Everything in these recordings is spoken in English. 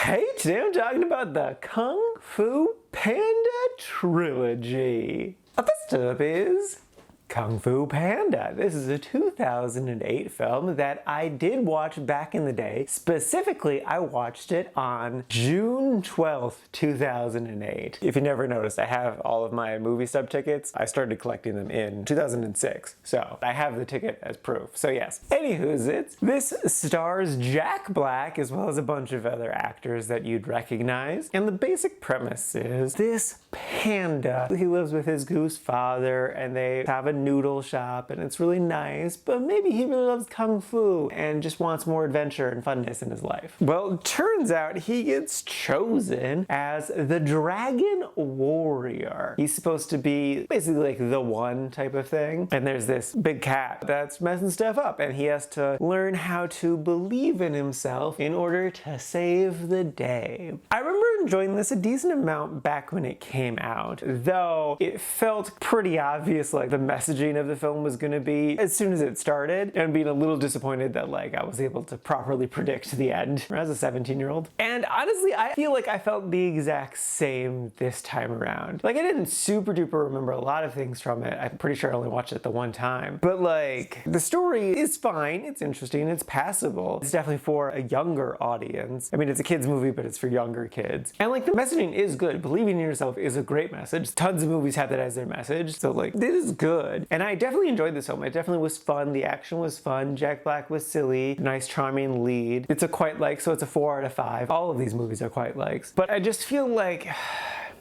Hey, today I'm talking about the Kung Fu Panda Trilogy. First up is Kung Fu Panda. This is a 2008 film that I did watch back in the day. Specifically, I watched it on June 12th, 2008. If you never noticed, I have all of my movie stub tickets. I started collecting them in 2006, so I have the ticket as proof. So yes. Anywho's, this stars Jack Black as well as a bunch of other actors that you'd recognize. And the basic premise is this panda, he lives with his goose father and they have a noodle shop and it's really nice, but maybe he really loves Kung Fu and just wants more adventure and funness in his life. Well, it turns out he gets chosen as the Dragon Warrior. He's supposed to be basically like the one type of thing. And there's this big cat that's messing stuff up and he has to learn how to believe in himself in order to save the day. I remember enjoying this a decent amount back when it came out, though it felt pretty obvious like the messaging of the film was going to be as soon as it started, and being a little disappointed that like I was able to properly predict the end as a 17-year-old. And honestly, I feel like I felt the exact same this time around. Like I didn't super duper remember a lot of things from it. I'm pretty sure I only watched it the one time. But like the story is fine, it's interesting, it's passable. It's definitely for a younger audience. I mean, it's a kids movie, but it's for younger kids. And like the messaging is good. Believing in yourself is a great message. Tons of movies have that as their message. So like this is good. And I definitely enjoyed this film. It definitely was fun. The action was fun. Jack Black was silly. Nice, charming lead. It's a quite like, so it's a 4 out of 5. All of these movies are quite likes. But I just feel like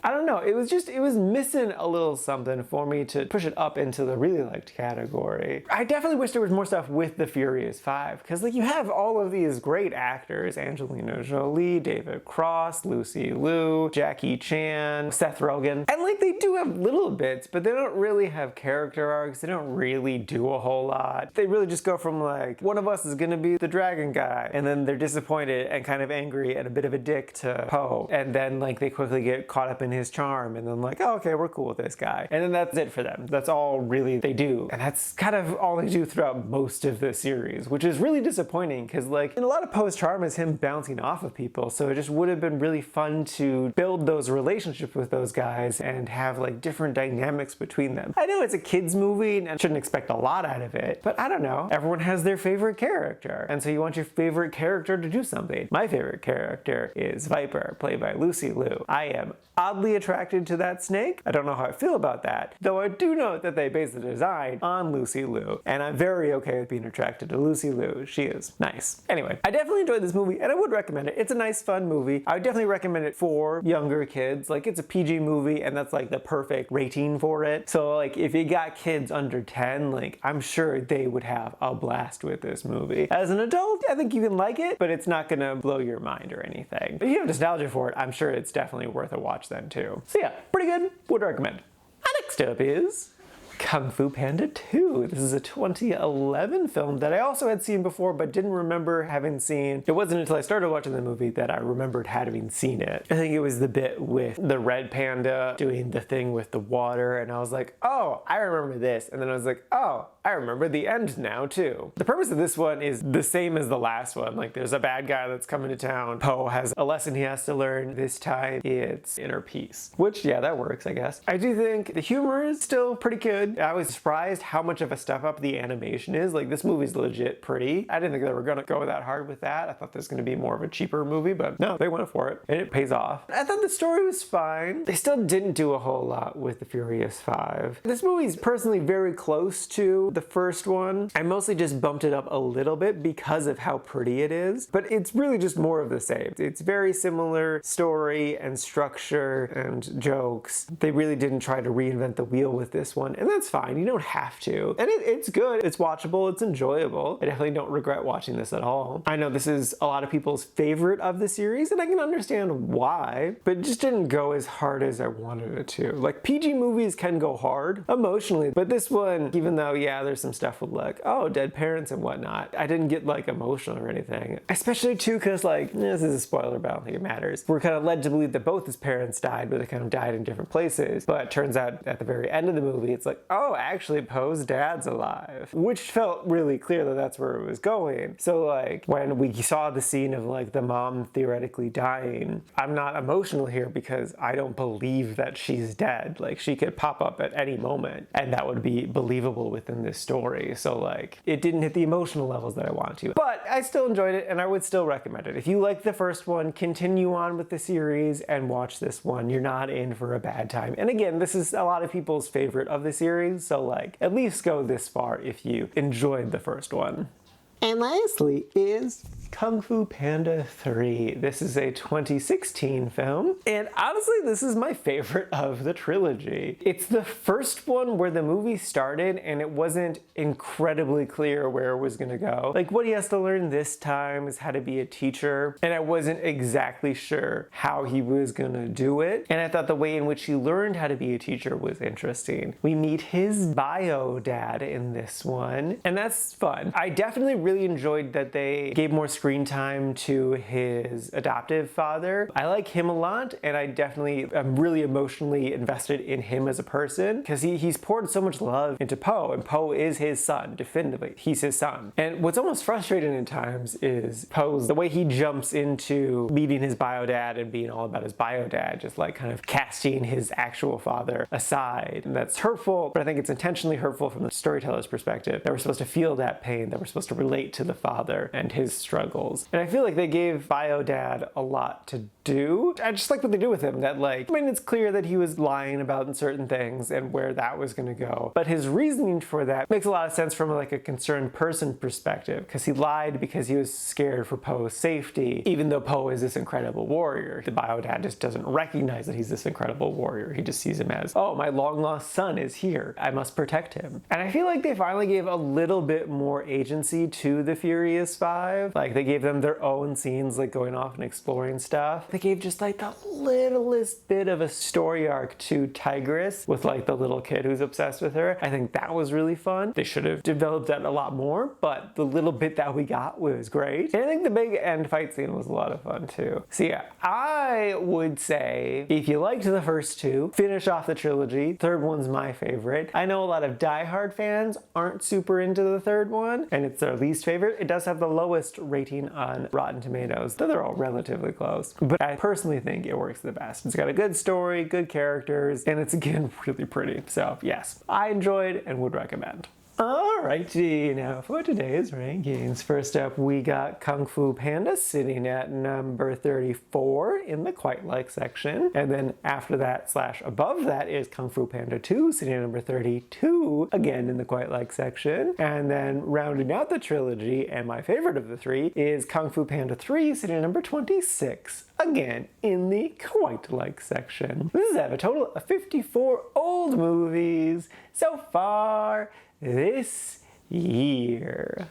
I don't know, it was missing a little something for me to push it up into the really liked category. I definitely wish there was more stuff with the Furious 5, because like you have all of these great actors, Angelina Jolie, David Cross, Lucy Liu, Jackie Chan, Seth Rogen, and like they do have little bits, but they don't really have character arcs, they don't really do a whole lot. They really just go from like, one of us is gonna be the dragon guy, and then they're disappointed and kind of angry and a bit of a dick to Poe, and then like they quickly get caught up in his charm and then like, oh, okay, we're cool with this guy. And then that's it for them. That's all really they do. And that's kind of all they do throughout most of the series, which is really disappointing because like in a lot of Poe's charm is him bouncing off of people. So it just would have been really fun to build those relationships with those guys and have like different dynamics between them. I know it's a kid's movie and I shouldn't expect a lot out of it, but I don't know. Everyone has their favorite character. And so you want your favorite character to do something. My favorite character is Viper, played by Lucy Liu. I am oddly attracted to that snake. I don't know how I feel about that, though I do note that they based the design on Lucy Liu, and I'm very okay with being attracted to Lucy Liu. She is nice. Anyway, I definitely enjoyed this movie, and I would recommend it. It's a nice, fun movie. I would definitely recommend it for younger kids. Like, it's a PG movie, and that's like the perfect rating for it. So like, if you got kids under 10, like, I'm sure they would have a blast with this movie. As an adult, I think you can like it, but it's not gonna blow your mind or anything. If you have nostalgia for it, I'm sure it's definitely worth a watch then too. So yeah, pretty good, would recommend. Next up is Kung Fu Panda 2. This is a 2011 film that I also had seen before but didn't remember having seen. It wasn't until I started watching the movie that I remembered having seen it. I think it was the bit with the red panda doing the thing with the water, and I was like, oh, I remember this. And then I was like, oh, I remember the end now too. The purpose of this one is the same as the last one. Like there's a bad guy that's coming to town. Poe has a lesson he has to learn. This time it's inner peace, which yeah, that works, I guess. I do think the humor is still pretty good. I was surprised how much of a step up the animation is. Like this movie's legit pretty. I didn't think they were gonna go that hard with that. I thought this was gonna be more of a cheaper movie, but no, they went for it and it pays off. I thought the story was fine. They still didn't do a whole lot with the Furious 5. This movie's personally very close to the first one. I mostly just bumped it up a little bit because of how pretty it is, but it's really just more of the same. It's very similar story and structure and jokes. They really didn't try to reinvent the wheel with this one, and that's fine. You don't have to. And it's good. It's watchable. It's enjoyable. I definitely don't regret watching this at all. I know this is a lot of people's favorite of the series, and I can understand why, but it just didn't go as hard as I wanted it to. Like PG movies can go hard emotionally, but this one, even though yeah, there's some stuff with like, oh, dead parents and whatnot, I didn't get like emotional or anything. Especially too, because like, this is a spoiler, but I don't think it matters. We're kind of led to believe that both his parents died, but they kind of died in different places. But it turns out at the very end of the movie, it's like, oh, actually Poe's dad's alive, which felt really clear that that's where it was going. So like when we saw the scene of like the mom theoretically dying, I'm not emotional here because I don't believe that she's dead. Like she could pop up at any moment and that would be believable within this story. So like it didn't hit the emotional levels that I want to, but I still enjoyed it and I would still recommend it. If you like the first one, continue on with the series and watch this one. You're not in for a bad time. And again, this is a lot of people's favorite of the series, so like at least go this far if you enjoyed the first one. And lastly is Kung Fu Panda 3. This is a 2016 film, and honestly, this is my favorite of the trilogy. It's the first one where the movie started and it wasn't incredibly clear where it was gonna go. Like what he has to learn this time is how to be a teacher, and I wasn't exactly sure how he was gonna do it. And I thought the way in which he learned how to be a teacher was interesting. We meet his bio dad in this one, and that's fun. I definitely really enjoyed that they gave more screen time to his adoptive father. I like him a lot, and I definitely am really emotionally invested in him as a person because he's poured so much love into Poe, and Poe is his son, definitively. He's his son. And what's almost frustrating at times is Poe's, the way he jumps into meeting his bio dad and being all about his bio dad, just like kind of casting his actual father aside. And that's hurtful, but I think it's intentionally hurtful from the storyteller's perspective, that we're supposed to feel that pain, that we're supposed to relate to the father and his struggles. And I feel like they gave bio dad a lot to do. I just like what they do with him, that like, I mean, it's clear that he was lying about certain things and where that was gonna go, but his reasoning for that makes a lot of sense from like a concerned person perspective, because he lied because he was scared for Poe's safety, even though Poe is this incredible warrior. The bio dad just doesn't recognize that he's this incredible warrior. He just sees him as, oh, my long lost son is here, I must protect him. And I feel like they finally gave a little bit more agency to the Furious Five. Like they gave them their own scenes, like going off and exploring stuff. They gave just like the littlest bit of a story arc to Tigress with like the little kid who's obsessed with her. I think that was really fun. They should have developed that a lot more, but the little bit that we got was great. And I think the big end fight scene was a lot of fun too. So yeah, I would say if you liked the first two, finish off the trilogy. Third one's my favorite. I know a lot of diehard fans aren't super into the third one, and it's their least favorite. It does have the lowest rating on Rotten Tomatoes, though they're all relatively close. But I personally think it works the best. It's got a good story, good characters, and it's again really pretty. So yes, I enjoyed and would recommend. Alrighty, now for today's rankings. First up, we got Kung Fu Panda sitting at number 34 in the quite like section. And then after that / above that is Kung Fu Panda 2 sitting at number 32, again in the quite like section. And then rounding out the trilogy, and my favorite of the three, is Kung Fu Panda 3 sitting at number 26, again in the quite like section. This is a total of 54 old movies so far this year.